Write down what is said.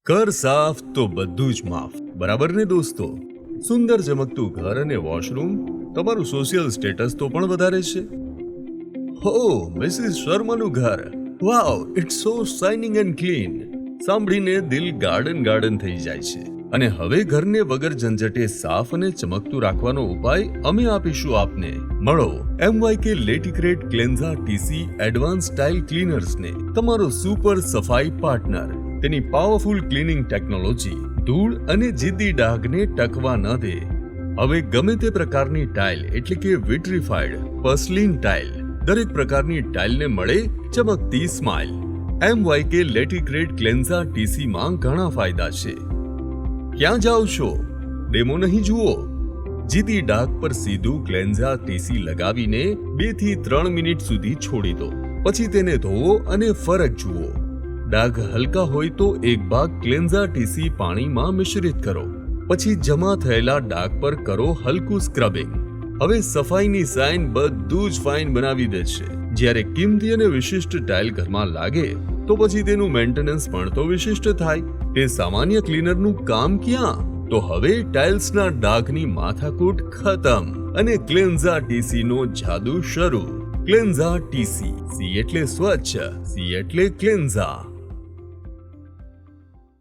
કર સાફ તો બધું જ માફ, બરાબર ને દોસ્તો? સુંદર ચમકતું ઘર અને વોશરૂમ તમારું સોશિયલ સ્ટેટસ તો પણ વધારે છે. હો, મિસિસ શર્માનું ઘર, wow, it's so shining and clean. સાંભળીને દિલ ગાર્ડન થઈ જાય છે. અને હવે ઘરને વગર ઝંઝટે સાફ અને ચમકતું રાખવાનો ઉપાય અમે આપીશું આપને. મળો MYK લેટિક્રેટ ક્લેન્ઝા TC એડવાન્સ સ્ટાઇલ ક્લીનર્સને, તમારો સુપર સફાઈ પાર્ટનર. તેની પાવરફુલ ક્લીનિંગ ટેકનોલોજી ધૂળ અને જિદ્દી ડાઘને ટકવા ન દે. હવે ગમે તે પ્રકારની ટાઇલ એટલે કે વિટ્રીફાઈડ, પર્સલિન ટાઇલ, દરેક પ્રકારની ટાઇલને મળે ચમકતી સ્માઇલ. MYK લેટિક્રેટ ક્લેન્ઝા TC માં ઘણા ફાયદા છે. ક્યાં જાઓ છો? ડેમો નહીં જુઓ. જીતી ડાઘ પર સીધું ક્લેન્ઝા TC લગાવીને 2 થી 3 મિનિટ સુધી છોડી દો. પછી તેને ધોવો અને ફરક જુઓ. ડાઘ હલકા હોય તો એક ભાગ ક્લેન્ઝા TC પાણીમાં મિશ્રિત કરો. પછી જમા થયેલા ડાઘ પર કરો હલકું સ્ક્રબિંગ. હવે સફાઈની સાઇન બધું જ ફાઇન બનાવી દે છે. જ્યારે કિંમતી અને વિશિષ્ટ ટાઇલ ઘરમાં લાગે તો પછી તેનું મેન્ટેનન્સ પણ તો વિશિષ્ટ થાય. તે સામાન્ય ક્લીનરનું કામ ક્યાં? તો હવે ટાઇલ્સના ડાઘની માથાકૂટ ખતમ અને ક્લેન્ઝા TC નો જાદુ શરૂ. ક્લેન્ઝા TC, C એટલે સ્વચ્છ, C એટલે ક્લેન્ઝા.